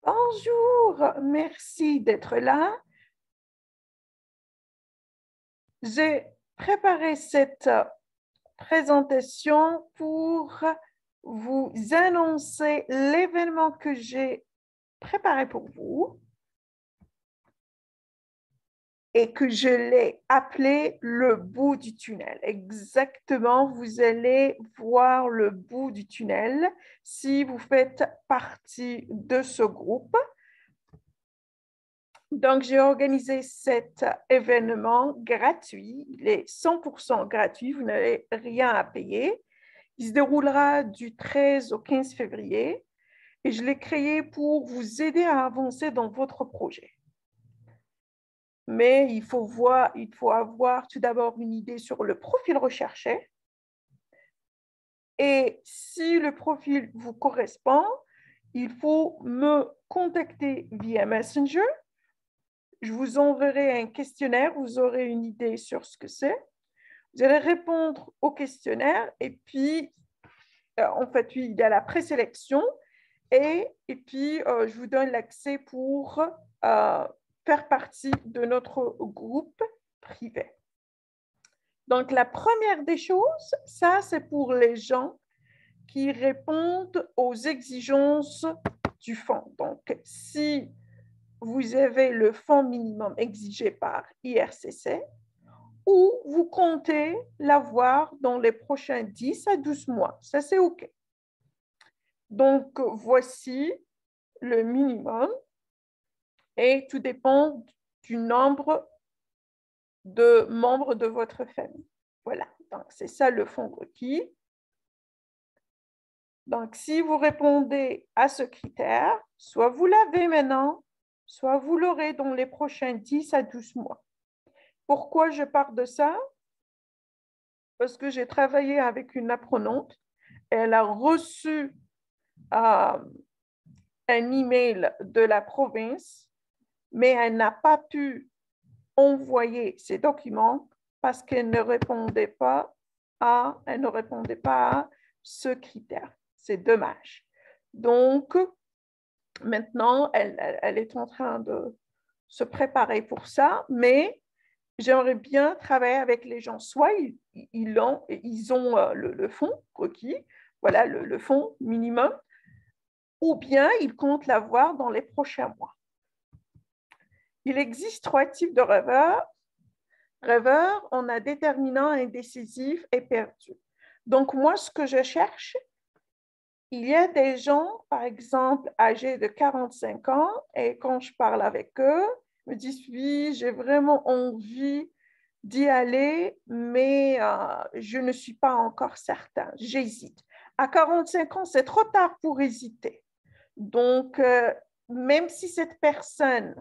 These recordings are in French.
Bonjour, merci d'être là. J'ai préparé cette présentation pour vous annoncer l'événement que j'ai préparé pour vous et que je l'ai appelé le bout du tunnel. Exactement, vous allez voir le bout du tunnel si vous faites partie de ce groupe. Donc, j'ai organisé cet événement gratuit. Il est 100% gratuit. Vous n'avez rien à payer. Il se déroulera du 13 au 15 février et je l'ai créé pour vous aider à avancer dans votre projet. Mais il faut avoir tout d'abord une idée sur le profil recherché. Et si le profil vous correspond, il faut me contacter via Messenger. Je vous enverrai un questionnaire, vous aurez une idée sur ce que c'est. Vous allez répondre au questionnaire et puis, en fait, oui, il y a la présélection et puis, je vous donne l'accès pour faire partie de notre groupe privé. Donc, la première des choses, ça, c'est pour les gens qui répondent aux exigences du fonds. Donc, si vous avez le fonds minimum exigé par IRCC ou vous comptez l'avoir dans les prochains 10 à 12 mois. Ça, c'est OK. Donc, voici le minimum et tout dépend du nombre de membres de votre famille. Voilà, donc c'est ça le fonds requis. Donc, si vous répondez à ce critère, soit vous l'avez maintenant, soit vous l'aurez dans les prochains 10 à 12 mois. Pourquoi je parle de ça? Parce que j'ai travaillé avec une apprenante. Elle a reçu un email de la province, mais elle n'a pas pu envoyer ses documents parce qu'elle ne répondait pas à ce critère. C'est dommage. Donc, maintenant, elle est en train de se préparer pour ça, mais j'aimerais bien travailler avec les gens. Soit ils ont le fonds requis, voilà le fonds minimum, ou bien ils comptent l'avoir dans les prochains mois. Il existe 3 types de rêveurs. Rêveurs, on a déterminant, indécisif et perdu. Donc, moi, ce que je cherche, il y a des gens, par exemple, âgés de 45 ans, et quand je parle avec eux, ils me disent, oui, j'ai vraiment envie d'y aller, mais je ne suis pas encore certain, j'hésite. À 45 ans, c'est trop tard pour hésiter. Donc, même si cette personne,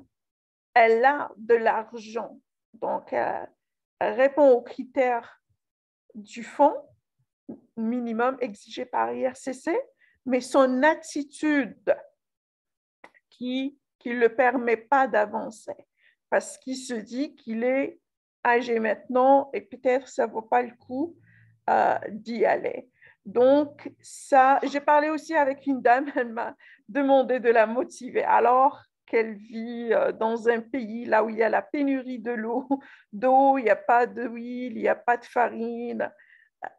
elle a de l'argent, donc elle répond aux critères du fonds minimum exigé par IRCC, mais son attitude qui ne le permet pas d'avancer parce qu'il se dit qu'il est âgé maintenant et peut-être ça ne vaut pas le coup d'y aller. Donc, ça, j'ai parlé aussi avec une dame, elle m'a demandé de la motiver. Alors qu'elle vit dans un pays là où il y a la pénurie d'eau, il n'y a pas d'huile, il n'y a pas de farine.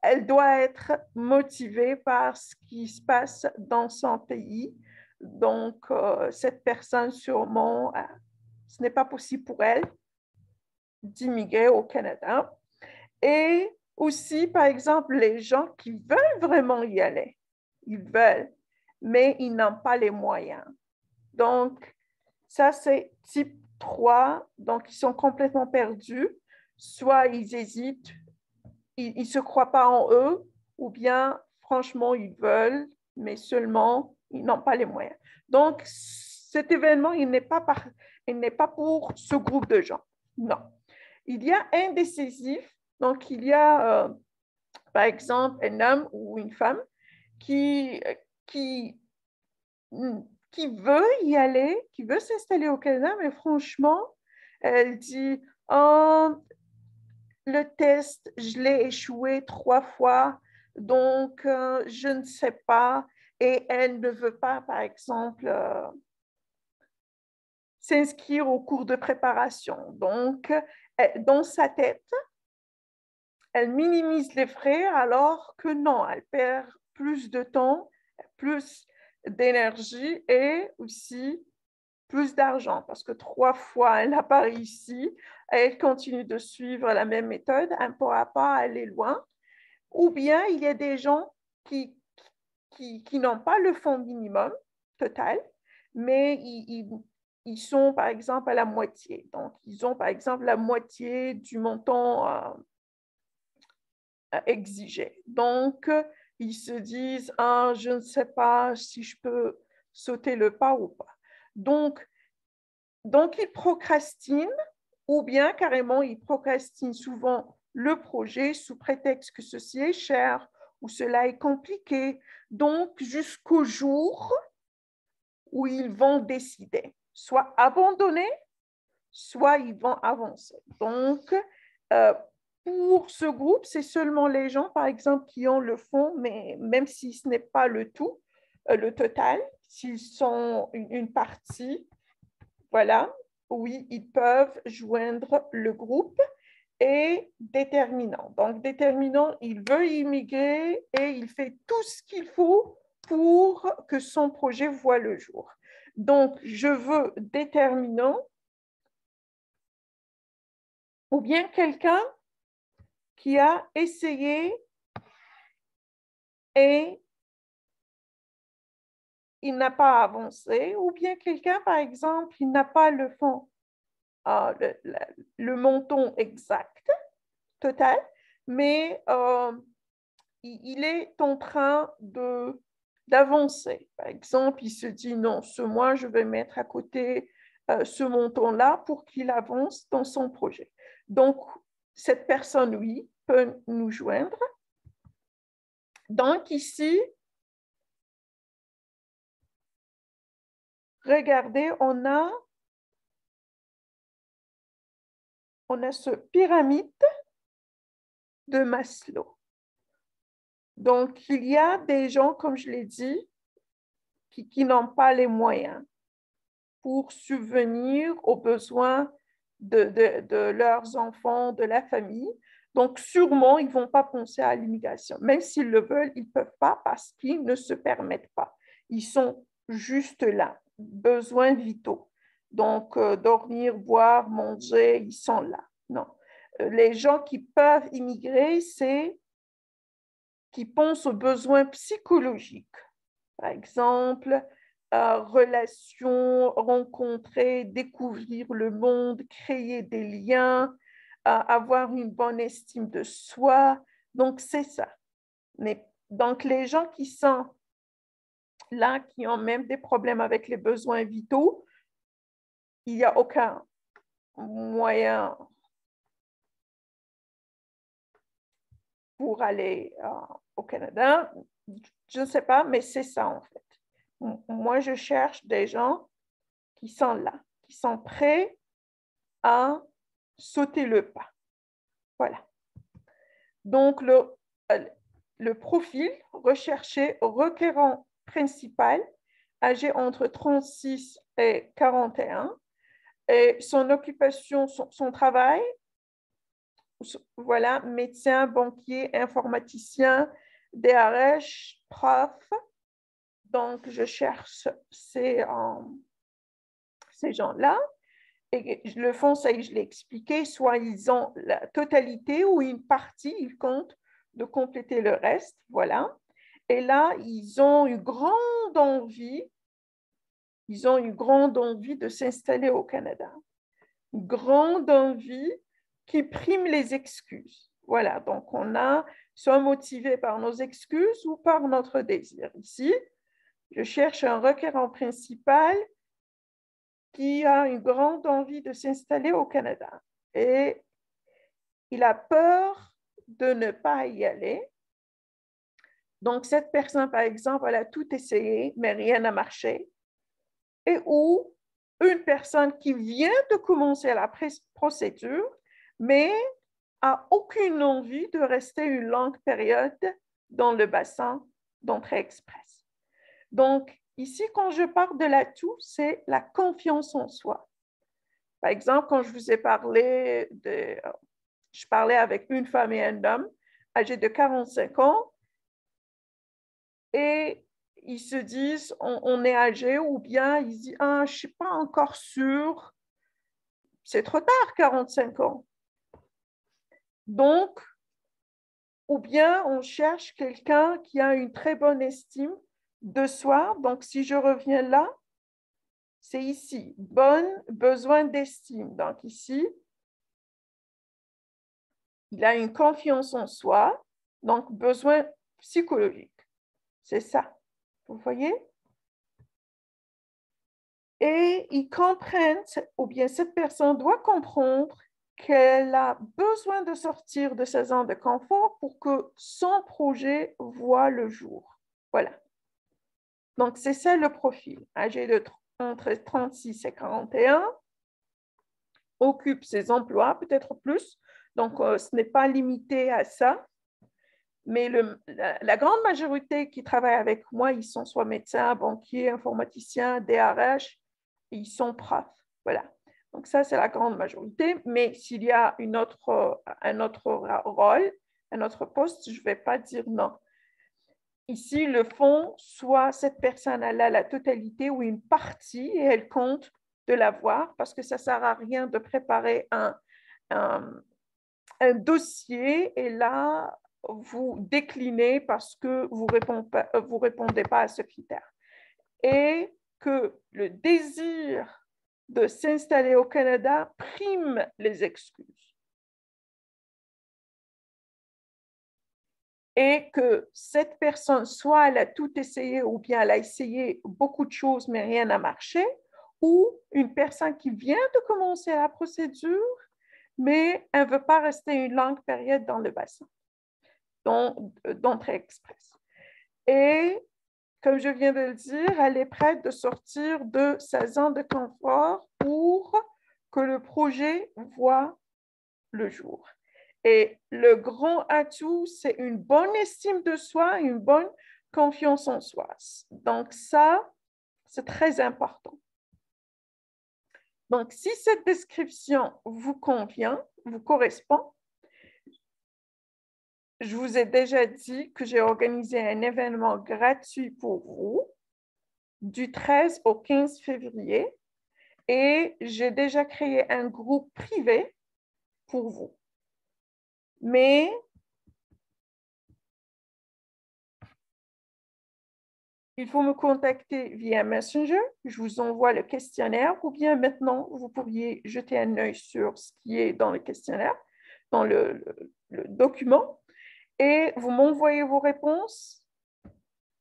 Elle doit être motivée par ce qui se passe dans son pays. Donc, cette personne, sûrement, ce n'est pas possible pour elle d'immigrer au Canada. Et aussi, par exemple, les gens qui veulent vraiment y aller, ils veulent, mais ils n'ont pas les moyens. Donc, ça, c'est type 3. Donc, ils sont complètement perdus. Soit ils hésitent, ils ne se croient pas en eux, ou bien, franchement, ils veulent, mais seulement, ils n'ont pas les moyens. Donc, cet événement, il n'est pas pour ce groupe de gens. Non. Il y a indécisif. Donc, il y a, par exemple, un homme ou une femme qui, qui, qui veut y aller, qui veut s'installer au Canada, mais franchement, elle dit, oh, le test, je l'ai échoué 3 fois, donc je ne sais pas. Et elle ne veut pas, par exemple, s'inscrire au cours de préparation. Donc, dans sa tête, elle minimise les frais alors que non, elle perd plus de temps, plus d'énergie et aussi plus d'argent parce que 3 fois, elle n'a pas réussi. Elle continue de suivre la même méthode, elle ne pourra pas aller loin. Ou bien, il y a des gens qui n'ont pas le fonds minimum total, mais ils sont, par exemple, à la moitié. Donc, ils ont, par exemple, la moitié du montant exigé. Donc, ils se disent, ah, je ne sais pas si je peux sauter le pas ou pas. Donc ils procrastinent ou bien carrément, ils procrastinent souvent le projet sous prétexte que ceci est cher ou cela est compliqué. Donc, jusqu'au jour où ils vont décider, soit abandonner, soit ils vont avancer. Donc, pour ce groupe, c'est seulement les gens, par exemple, qui ont le fonds, mais même si ce n'est pas le tout, le total, s'ils sont une partie, voilà, oui, ils peuvent joindre le groupe. Et déterminant. Donc, déterminant, il veut immigrer et il fait tout ce qu'il faut pour que son projet voie le jour. Donc, je veux déterminant ou bien quelqu'un qui a essayé et il n'a pas avancé, ou bien quelqu'un, par exemple, il n'a pas le fond, le montant exact, total, mais il est en train d'avancer. Par exemple, il se dit non, ce mois, je vais mettre à côté ce montant-là pour qu'il avance dans son projet. Donc, cette personne, oui, peut nous joindre. Donc, ici, regardez, on a ce pyramide de Maslow. Donc, il y a des gens, comme je l'ai dit, qui n'ont pas les moyens pour subvenir aux besoins de leurs enfants, de la famille. Donc, sûrement, ils ne vont pas penser à l'immigration. Même s'ils le veulent, ils ne peuvent pas parce qu'ils ne se permettent pas. Ils sont juste là, besoins vitaux. Donc, dormir, boire, manger, ils sont là. Non. Les gens qui peuvent immigrer, c'est qui pensent aux besoins psychologiques. Par exemple, relations, rencontrer, découvrir le monde, créer des liens, avoir une bonne estime de soi. Donc, c'est ça. Mais, donc, les gens qui sont là, qui ont même des problèmes avec les besoins vitaux, il n'y a aucun moyen pour aller au Canada. Je ne sais pas, mais c'est ça en fait. Moi, je cherche des gens qui sont là, qui sont prêts à sauter le pas. Voilà. Donc, le profil recherché, requérant principal, âgé entre 36 et 41, et son occupation, son travail, voilà, médecin, banquier, informaticien, DRH, prof. Donc, je cherche ces gens-là. Et le fond, ça, je l'ai expliqué, soit ils ont la totalité ou une partie, ils comptent de compléter le reste, voilà. Et là, ils ont une grande envie de s'installer au Canada. Une grande envie qui prime les excuses. Voilà, donc on a soit motivé par nos excuses ou par notre désir. Ici, je cherche un requérant principal qui a une grande envie de s'installer au Canada. Et il a peur de ne pas y aller. Donc, cette personne, par exemple, elle a tout essayé, mais rien n'a marché. Et ou une personne qui vient de commencer la procédure, mais a aucune envie de rester une longue période dans le bassin d'entrée express. Donc, ici, quand je parle de l'atout, c'est la confiance en soi. Par exemple, quand je vous ai parlé je parlais avec une femme et un homme âgés de 45 ans et ils se disent on est âgé ou bien ils disent ah, je ne suis pas encore sûre, c'est trop tard, 45 ans. Donc, ou bien on cherche quelqu'un qui a une très bonne estime de soi. Donc, si je reviens là, c'est ici, besoin d'estime. Donc ici, il a une confiance en soi, donc besoin psychologique. C'est ça, vous voyez? Et ils comprennent, ou bien cette personne doit comprendre qu'elle a besoin de sortir de sa zone de confort pour que son projet voit le jour. Voilà. Donc, c'est ça le profil. Âgé entre 36 et 41, occupe ses emplois, peut-être plus. Donc, ce n'est pas limité à ça. Mais la grande majorité qui travaille avec moi, ils sont soit médecins, banquiers, informaticiens, DRH, et ils sont profs. Voilà. Donc, ça, c'est la grande majorité. Mais s'il y a un autre rôle, un autre poste, je ne vais pas dire non. Ici, le fond, soit cette personne a la totalité ou une partie et elle compte de l'avoir parce que ça ne sert à rien de préparer un dossier et là, vous déclinez parce que vous ne répondez pas à ce critère. Et que le désir de s'installer au Canada prime les excuses. Et que cette personne, soit elle a tout essayé ou bien elle a essayé beaucoup de choses mais rien n'a marché, ou une personne qui vient de commencer la procédure mais elle ne veut pas rester une longue période dans le bassin d'entrée express. Et comme je viens de le dire, elle est prête de sortir de sa zone de confort pour que le projet voit le jour. Et le grand atout, c'est une bonne estime de soi, une bonne confiance en soi. Donc ça, c'est très important. Donc, si cette description vous convient, vous correspond, je vous ai déjà dit que j'ai organisé un événement gratuit pour vous du 13 au 15 février et j'ai déjà créé un groupe privé pour vous. Mais il faut me contacter via Messenger. Je vous envoie le questionnaire ou bien maintenant, vous pourriez jeter un œil sur ce qui est dans le questionnaire, dans le document et vous m'envoyez vos réponses.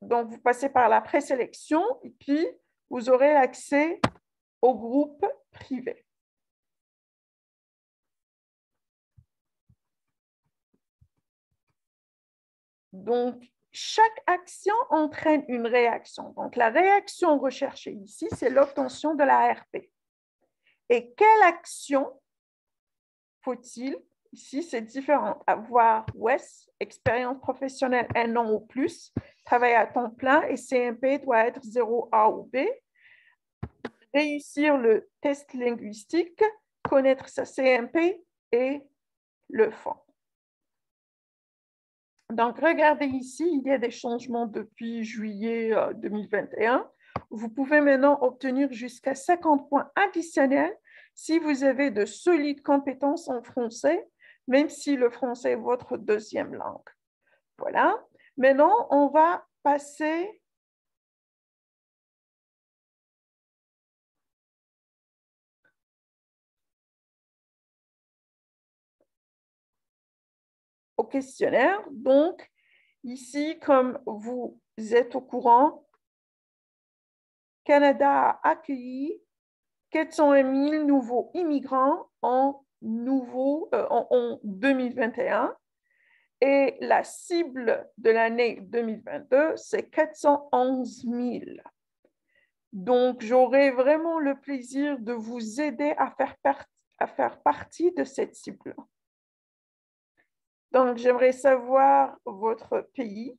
Donc, vous passez par la présélection et puis vous aurez accès au groupe privé. Donc, chaque action entraîne une réaction. Donc, la réaction recherchée ici, c'est l'obtention de la RP. Et quelle action faut-il? Ici, c'est différent. Avoir WES, expérience professionnelle 1 an ou plus, travail à temps plein et CMP doit être 0A ou B. Réussir le test linguistique, connaître sa CMP et le fond. Donc, regardez ici, il y a des changements depuis juillet 2021. Vous pouvez maintenant obtenir jusqu'à 50 points additionnels si vous avez de solides compétences en français, même si le français est votre deuxième langue. Voilà. Maintenant, on va passer au questionnaire. Donc, ici, comme vous êtes au courant, Canada a accueilli 401 000 nouveaux immigrants en 2021 et la cible de l'année 2022, c'est 411 000. Donc, j'aurai vraiment le plaisir de vous aider à faire partie de cette cible. Donc, j'aimerais savoir votre pays.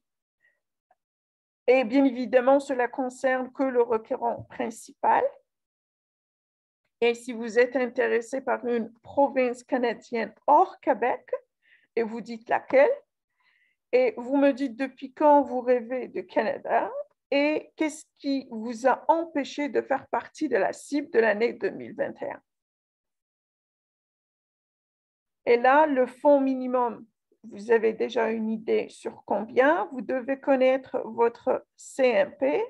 Et bien évidemment, cela concerne que le requérant principal. Et si vous êtes intéressé par une province canadienne hors Québec, et vous dites laquelle, et vous me dites depuis quand vous rêvez de Canada et qu'est-ce qui vous a empêché de faire partie de la cible de l'année 2021. Et là, le fonds minimum, vous avez déjà une idée sur combien. Vous devez connaître votre CMP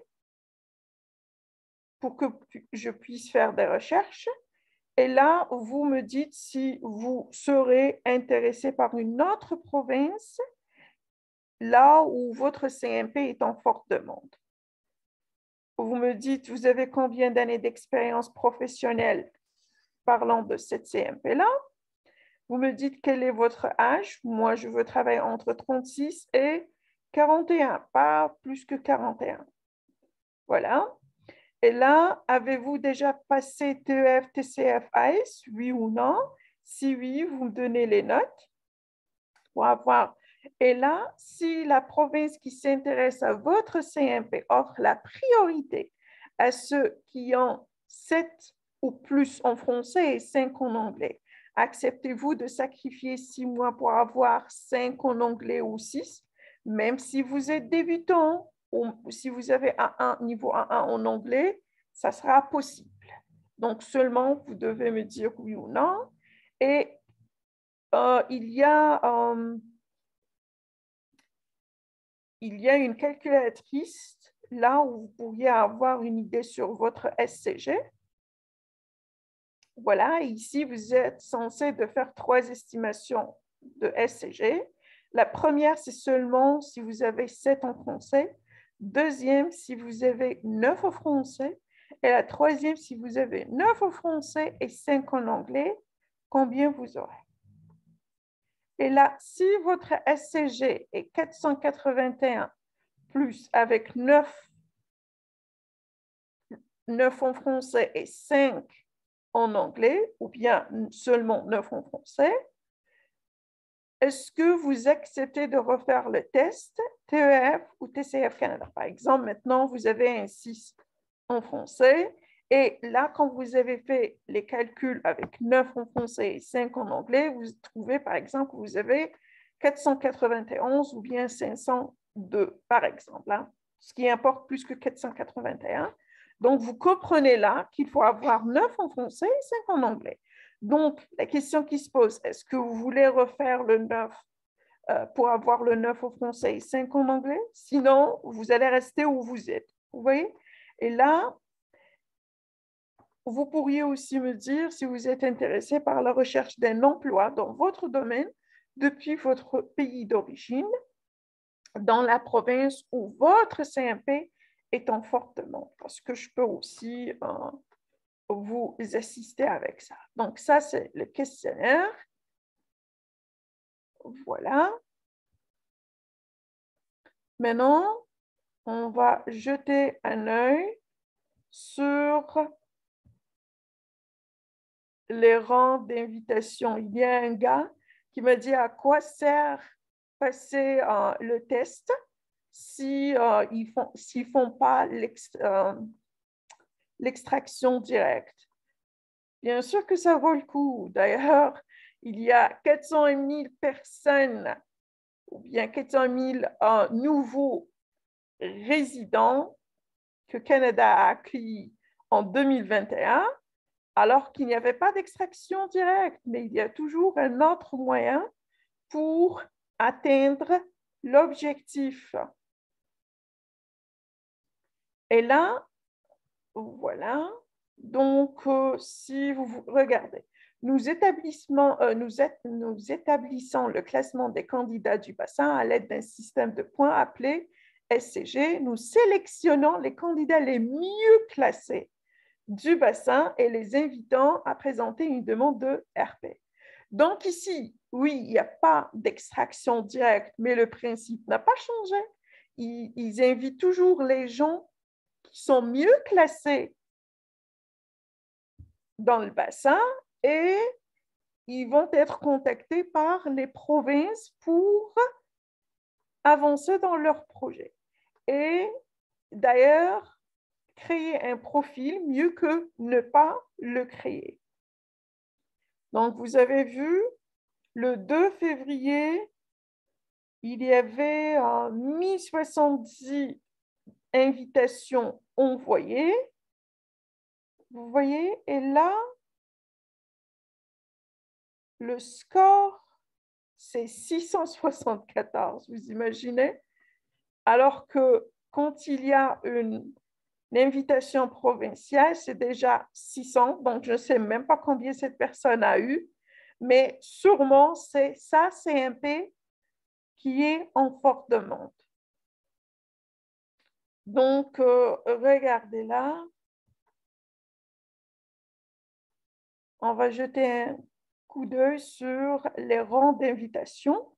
pour que je puisse faire des recherches. Et là, vous me dites si vous serez intéressé par une autre province, là où votre CMP est en forte demande. Vous me dites, vous avez combien d'années d'expérience professionnelle parlant de cette CMP-là? Vous me dites quel est votre âge. Moi, je veux travailler entre 36 et 41, pas plus que 41. Voilà. Et là, avez-vous déjà passé TEF, TCF, AS, oui ou non? Si oui, vous me donnez les notes pour avoir. Et là, si la province qui s'intéresse à votre CMP offre la priorité à ceux qui ont 7 ou plus en français et 5 en anglais, acceptez-vous de sacrifier 6 mois pour avoir 5 en anglais ou 6, même si vous êtes débutant ou si vous avez un niveau A1 en anglais, ça sera possible. Donc, seulement, vous devez me dire oui ou non. Et il y a une calculatrice là où vous pourriez avoir une idée sur votre SCG. Voilà, ici, vous êtes censé de faire 3 estimations de SCG. La première, c'est seulement si vous avez 7 en français. Deuxième, si vous avez 9 en français. Et la troisième, si vous avez 9 en français et 5 en anglais, combien vous aurez? Et là, si votre SCG est 481 plus avec 9 en français et 5 en anglais, ou bien seulement 9 en français, est-ce que vous acceptez de refaire le test TEF ou TCF Canada? Par exemple, maintenant, vous avez un 6 en français, et là, quand vous avez fait les calculs avec 9 en français et 5 en anglais, vous trouvez, par exemple, que vous avez 491 ou bien 502, par exemple, hein, ce qui importe plus que 481. Donc, vous comprenez là qu'il faut avoir 9 en français et 5 en anglais. Donc, la question qui se pose, est-ce que vous voulez refaire le 9 pour avoir le 9 au français et 5 en anglais? Sinon, vous allez rester où vous êtes. Vous voyez? Et là, vous pourriez aussi me dire si vous êtes intéressé par la recherche d'un emploi dans votre domaine depuis votre pays d'origine, dans la province où votre CMP est en forte demande, parce que je peux aussi vous assister avec ça. Donc, ça, c'est le questionnaire. Voilà. Maintenant, on va jeter un œil sur les rangs d'invitation. Il y a un gars qui me dit à quoi sert passer le test s'ils ne font pas l'extraction directe. Bien sûr que ça vaut le coup. D'ailleurs, il y a 400 000 personnes ou bien 400 000 nouveaux résidents que Canada a accueillis en 2021, alors qu'il n'y avait pas d'extraction directe, mais il y a toujours un autre moyen pour atteindre l'objectif. Et là, voilà. Donc, si vous regardez, nous établissons le classement des candidats du bassin à l'aide d'un système de points appelé SCG. Nous sélectionnons les candidats les mieux classés du bassin et les invitant à présenter une demande de RP. Donc ici, oui, il n'y a pas d'extraction directe, mais le principe n'a pas changé. Ils invitent toujours les gens qui sont mieux classés dans le bassin et ils vont être contactés par les provinces pour avancer dans leur projet. Et d'ailleurs, créer un profil, mieux que ne pas le créer. Donc, vous avez vu, le 2 février, il y avait 1070 invitations envoyées. Vous voyez, et là, le score, c'est 674, vous imaginez? Alors que quand il y a une invitation provinciale, c'est déjà 600, donc je ne sais même pas combien cette personne a eu, mais sûrement c'est sa CMP qui est en forte demande. Donc, regardez là. On va jeter un coup d'œil sur les rangs d'invitation.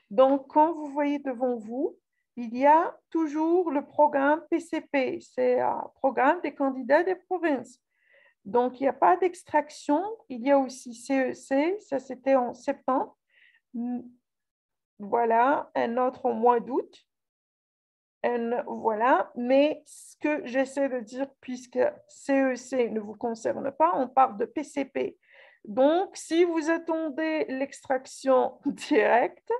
Donc, quand vous voyez devant vous, il y a toujours le programme PCP, c'est un programme des candidats des provinces. Donc, il n'y a pas d'extraction. Il y a aussi CEC, ça c'était en septembre. Voilà, un autre au mois d'août. Voilà, mais ce que j'essaie de dire, puisque CEC ne vous concerne pas, on parle de PCP. Donc, si vous attendez l'extraction directe,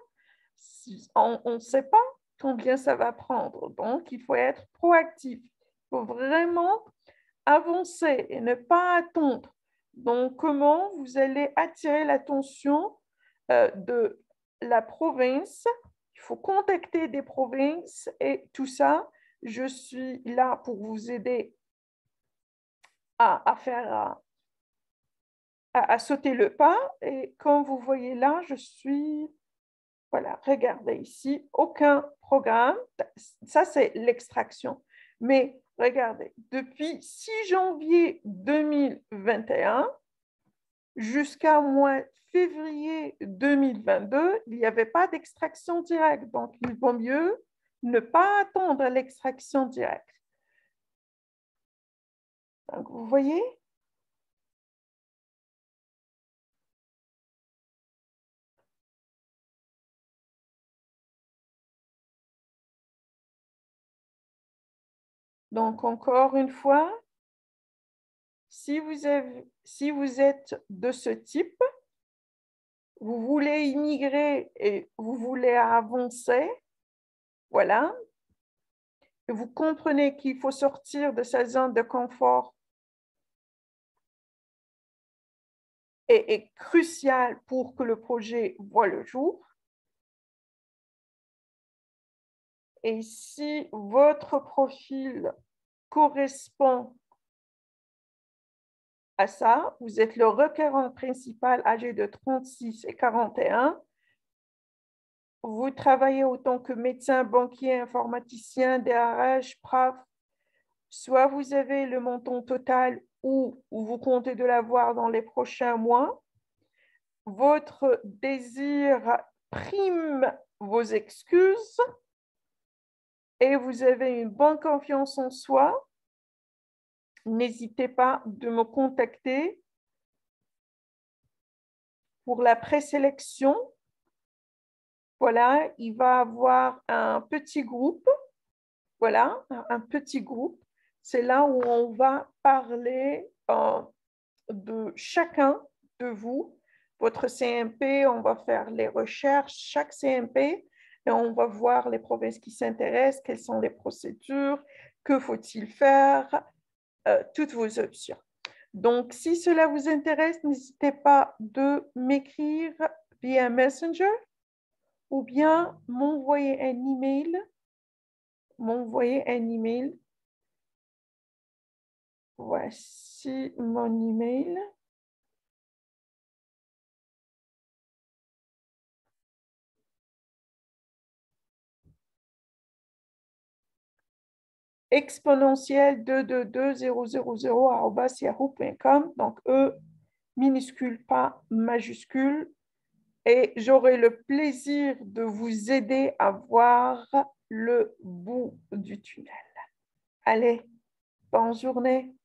on ne sait pas combien ça va prendre. Donc, il faut être proactif. Il faut vraiment avancer et ne pas attendre. Donc, comment vous allez attirer l'attention de la province? Il faut contacter des provinces et tout ça. Je suis là pour vous aider à faire, à sauter le pas. Et comme vous voyez là, je suis, voilà, regardez ici, aucun programme. Ça, c'est l'extraction. Mais regardez, depuis 6 janvier 2021 jusqu'à mois février 2022, il n'y avait pas d'extraction directe. Donc, il vaut mieux ne pas attendre l'extraction directe. Donc, vous voyez? Donc, encore une fois, si vous êtes de ce type, vous voulez immigrer et vous voulez avancer, voilà, et vous comprenez qu'il faut sortir de sa zone de confort et est crucial pour que le projet voie le jour. Et si votre profil correspond à ça, vous êtes le requérant principal âgé de 36 et 41, vous travaillez autant que médecin, banquier, informaticien, DRH, PRAF, soit vous avez le montant total ou vous comptez de l'avoir dans les prochains mois. Votre désir prime vos excuses et vous avez une bonne confiance en soi. N'hésitez pas de me contacter pour la présélection. Voilà, il va y avoir un petit groupe. Voilà, un petit groupe. C'est là où on va parler de chacun de vous. Votre CMP, on va faire les recherches, chaque CMP, et on va voir les provinces qui s'intéressent, quelles sont les procédures, que faut-il faire, toutes vos options. Donc, si cela vous intéresse, n'hésitez pas de m'écrire via Messenger ou bien m'envoyer un email. Voici mon email. Exponentielle 2220000@yahoo.com. Donc, E minuscule, pas majuscule. Et j'aurai le plaisir de vous aider à voir le bout du tunnel. Allez, bonne journée.